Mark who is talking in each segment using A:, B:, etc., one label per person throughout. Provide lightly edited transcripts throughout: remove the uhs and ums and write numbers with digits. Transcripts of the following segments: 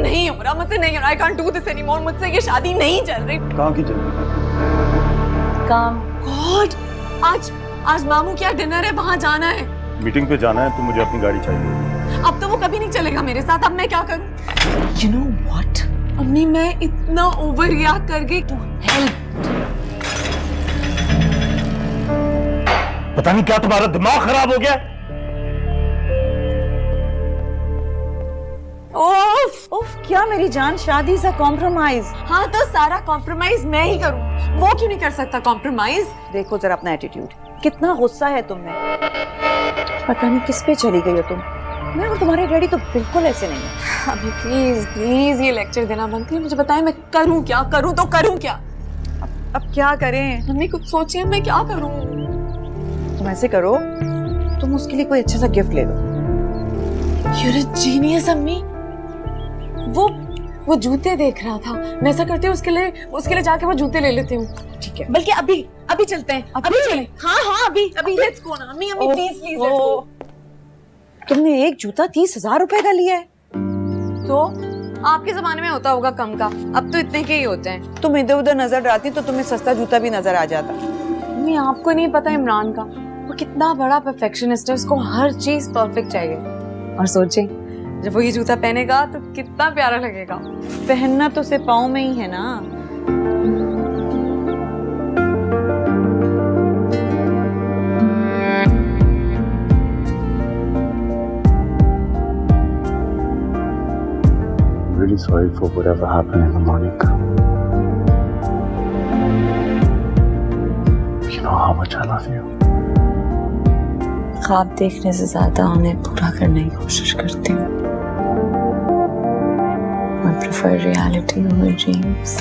A: नहीं हो रहा, मुझसे नहीं हो रहा। I can't do this anymore। मुझसे ये शादी नहीं चल रही।
B: कहाँ की चल रही?
A: काम। God, आज मामू क्या डिनर है, वहाँ जाना है।
B: मीटिंग पे जाना है तो मुझे अपनी गाड़ी चाहिए।
A: अब तो वो कभी नहीं चलेगा मेरे साथ। अब मैं क्या करूँ? You know what? अम्मी मैं इतना ओवर रिएक्ट कर गई। To hell।
B: पता नहीं क्या तुम्हारा दिमाग खराब हो गया।
C: उफ, क्या मेरी जान, शादी से कॉम्प्रोमाइज।
A: हाँ तो सारा कॉम्प्रोमाइज मैं ही करूँ, वो क्यों नहीं कर सकता कॉम्प्रोमाइज?
C: देखो जरा अपना एटीट्यूड, कितना गुस्सा है तुमने। पता नहीं किस पे चली गई हो तुम। मैं और तुम्हारे डैडी तो बिल्कुल ऐसे नहीं है।
A: अभी प्लीज प्लीज ये लेक्चर देना बंद करिए। मुझे बताएं मैं करूँ क्या, करूँ तो करूँ क्या?
C: अब क्या करें?
A: मम्मी कुछ सोचिए, मैं क्या करूँ?
C: तुम ऐसे करो, तुम उसके लिए कोई अच्छा सा गिफ्ट ले लो।
A: You're a genius अम्मी। वो जूते देख रहा था, मैं ऐसा करती हूँ उसके लिए जाके वो जूते ले लेती हूँ।
C: ठीक है,
A: बल्कि अभी चलते हैं। अभी चलें। हाँ अभी लेट्स गो ना। अम्मी प्लीज लेट्स गो।
C: तुमने एक जूता 30,000 रुपए का लिया है?
A: तो आपके जमाने में होता होगा कम का, अब तो इतने के ही होते हैं।
C: तुम इधर उधर नजर डालती तो तुम्हें सस्ता जूता भी नजर आ जाता।
A: मम्मी आपको नहीं पता इमरान का, वो कितना बड़ा परफेक्शनिस्ट है, उसको हर चीज परफेक्ट चाहिए। और सोचे जब वो ये जूता पहनेगा तो कितना प्यारा लगेगा।
C: पहनना तो सिर्फ पाँव में ही है ना।
B: Really sorry for whatever happened in the morning. You know how much I love you.
A: ख्वाब देखने से ज्यादा उन्हें पूरा करने की कोशिश करती हूँ। I prefer reality over dreams.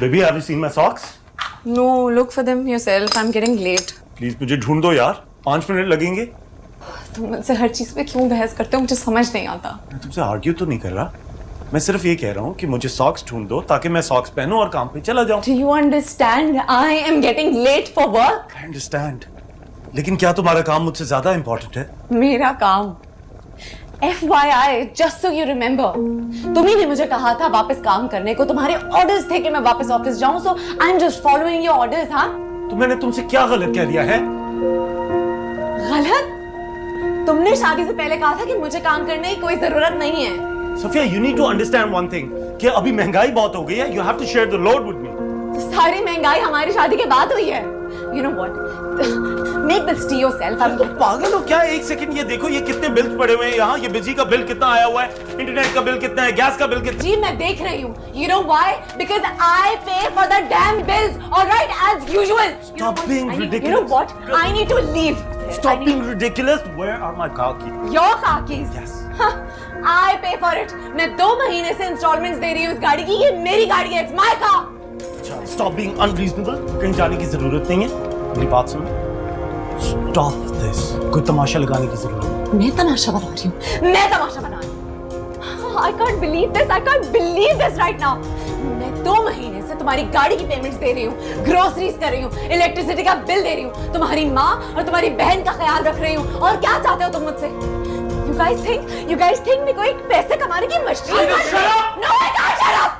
B: Baby, have you seen my socks?
A: No, look for them yourself. I'm getting late.
B: Please मुझे ढूंढ दो यार, 5 मिनट लगेंगे।
A: तुम मुझसे हर चीज पे क्यों बहस करते हो, मुझे समझ नहीं आता।
B: मैं तुमसे आर्ग्यू तो नहीं कर रहा, मैं सिर्फ ये कह रहा हूँ कि मुझे सॉक्स ढूंढ दो ताकि मैं सॉक्स पहनूं और काम पे चला जाऊं।
A: Do you understand? I am getting late for work.
B: I understand. लेकिन क्या तुम्हारा काम मुझसे ज्यादा इम्पोर्टेंट है?
A: मेरा काम FYI, just so you remember, तुम्ही ने मुझे कहा था वापस काम करने को, तुम्हारे ऑर्डर्स थे कि मैं वापस ऑफिस जाऊं, so I'm just following your orders, हाँ?
B: तो मैंने तुमसे क्या गलत कह दिया है?
A: गलत? तुमने शादी से पहले कहा था कि मुझे काम करने की कोई जरूरत नहीं है।
B: Safia, you need to understand one thing, कि अभी महंगाई बहुत हो गई है, you have to share the load with me.
A: तो सारी महंगाई हमारी शादी के बाद हुई है। You know what? Make this tea yourself.
B: तो पागल हो क्या? एक सेकंड, ये देखो ये कितने बिल्स पड़े हुए हैं यहाँ। ये बिजली का बिल कितना आया हुआ है, इंटरनेट का बिल कितना है, गैस का बिल कितना?
A: जी मैं देख रही हूँ। You know why? Because I pay for the damn bills. All right, as usual.
B: Stop being ridiculous.
A: You know what? I need to leave.
B: Stop being ridiculous. Where are my car keys?
A: Your car keys.
B: Yes.
A: I pay for it. मैं 2 महीने से installments दे रही हूँ इस गाड़ी की। ये मेरी गाड़ी है। It's my car.
B: Stop being unreasonable. कहीं जाने की जरूरत नहीं है। मेरी बात सुनो। Stop this. कोई तमाशा लगाने की जरूरत नहीं।
A: मैं तमाशा बना रही हूँ। मैं तमाशा बना रही हूँ। I can't believe this. I can't believe this right now. मैं 2 महीने से तुम्हारी गाड़ी की पेमेंट्स दे रही हूँ, ग्रोसरीज कर रही हूँ, इलेक्ट्रिसिटी का बिल दे रही हूँ, तुम्हारी माँ और तुम्हारी बहन का ख्याल रख रही हूँ। और क्या चाहते हो तुम मुझसे? You guys think मैं कोई पैसे कमाने की machine?
B: Shut up!
A: No, I can't shut up.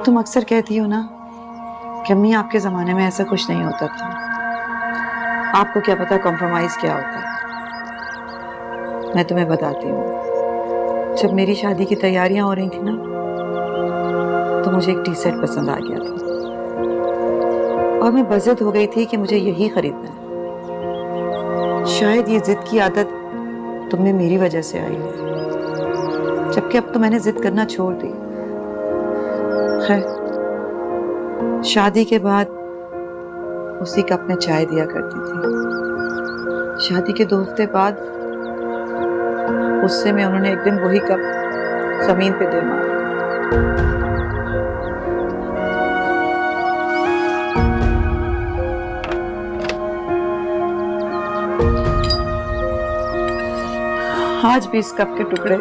C: तुम अक्सर कहती हो ना कि अम्मी आपके जमाने में ऐसा कुछ नहीं होता था। आपको क्या पता कॉम्प्रोमाइज क्या होता है। मैं तुम्हें बताती हूँ। जब मेरी शादी की तैयारियां हो रही थी ना, तो मुझे एक टी सेट पसंद आ गया था और मैं बज़िद हो गई थी कि मुझे यही खरीदना है। शायद ये जिद की आदत तुमने मेरी वजह से आई है, जबकि अब तो मैंने जिद करना छोड़ दी। खैर, शादी के बाद उसी कप में चाय दिया करती थी। शादी के 2 हफ्ते बाद गुस्से में उन्होंने एक दिन वही कप जमीन पे दे मारा। आज भी इस कप के टुकड़े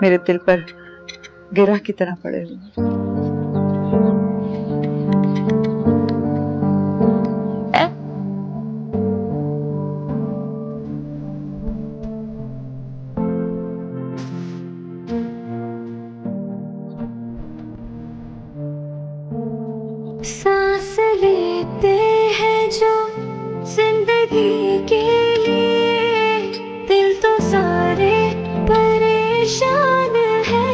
C: मेरे दिल पर गिरा की तरह पड़े हुए हैं।
D: सांस लेते हैं जो जिंदगी के लिए, दिल तो सारे परेशान है।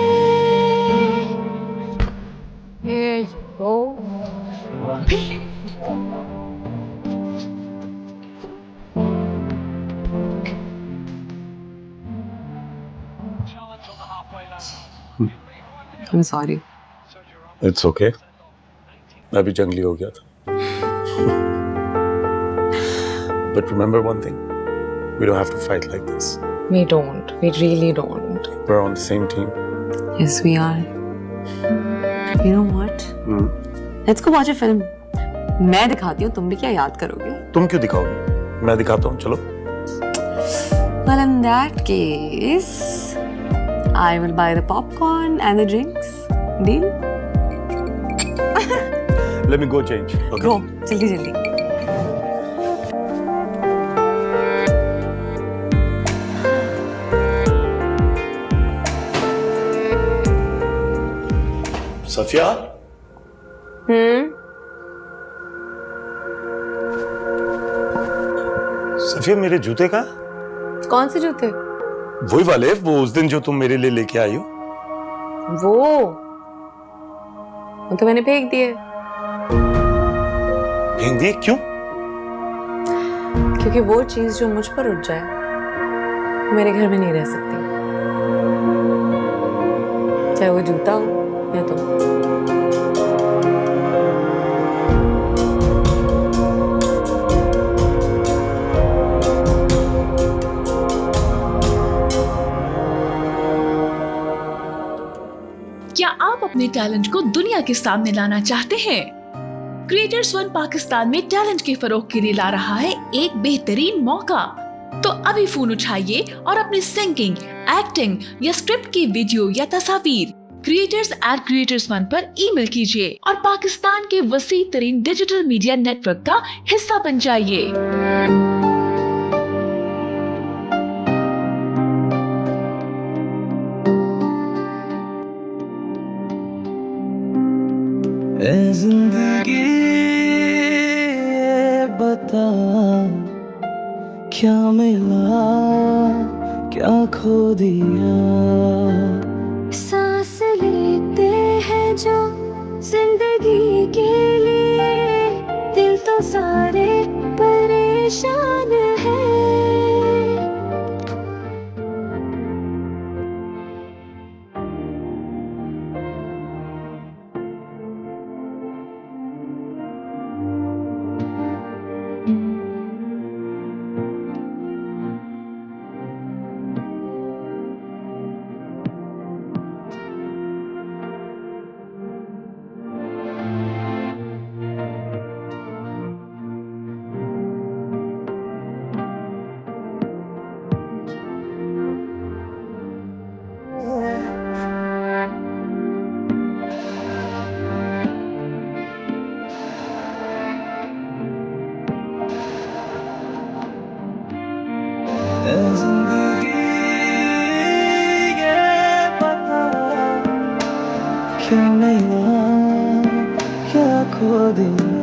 E: I'm sorry.
B: It's okay. मैं भी जंगली हो गया था. But remember one thing, we don't have to fight like this.
E: We don't. We really don't.
B: We're on the same team.
E: Yes, we are. You know what? Let's go watch a film. मैं दिखाती हूँ, तुम भी क्या याद करोगे?
B: तुम क्यों दिखाओगे? मैं दिखाता हूँ, चलो.
E: Well, in that case, I will buy the popcorn and the drinks. Deal?
B: Let me go change. Okay?
E: Go. जल्दी जल्दी.
B: सफिया? सफिया, मेरे जूते का?
E: कौन से जूते?
B: वही वाले, वो उस दिन जो तुम मेरे लिए लेके आई हो.
E: वो तो मैंने फेंक दिए.
B: फेंक दिए? क्यों?
E: क्योंकि वो चीज जो मुझ पर उठ जाए, मेरे घर में नहीं रह सकती. चाहे वो जूता हो या तुम.
F: क्या आप अपने टैलेंट को दुनिया के सामने लाना चाहते हैं? क्रिएटर्स वन पाकिस्तान में टैलेंट के फरोग के लिए ला रहा है एक बेहतरीन मौका. तो अभी फोन उठाइए और अपनी सिंगिंग, एक्टिंग या स्क्रिप्ट की वीडियो या तस्वीर creators@creators1 पर ईमेल कीजिए और पाकिस्तान के वसी तरीन डिजिटल मीडिया नेटवर्क का हिस्सा बन जाइए.
G: जिंदगी ये बता, क्या मिला क्या खो दिया.
D: सांस लेते हैं जो जिंदगी के लिए, दिल तो सारे परेशान है.
G: जिंदगी ये बता, क्या मिला क्या खो दिया.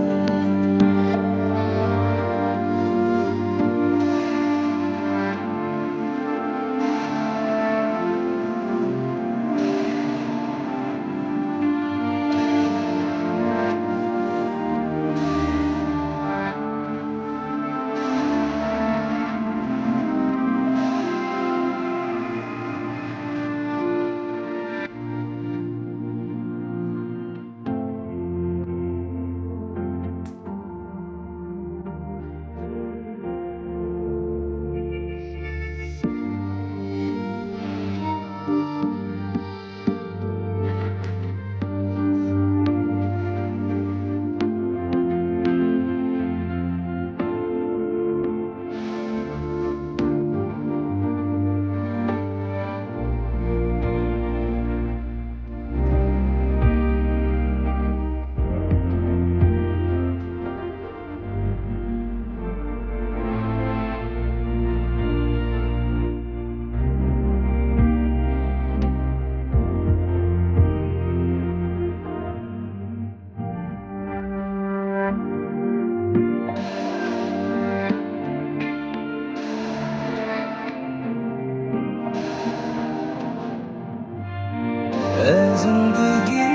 G: ऐ जिंदगी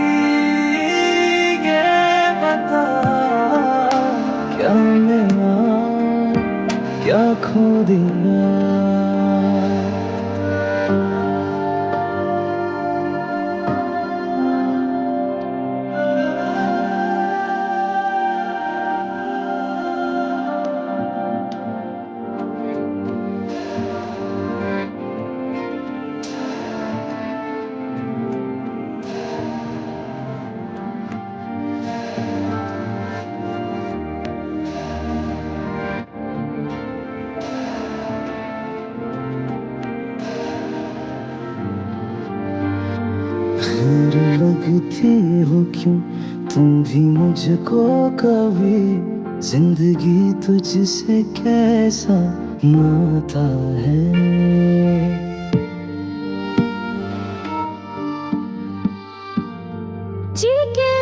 G: ये बता, क्या मिला क्या खो दिया। फिर लगती हो क्यों तुम भी मुझको कभी, जिंदगी तुझसे कैसा नाता है।
D: जी के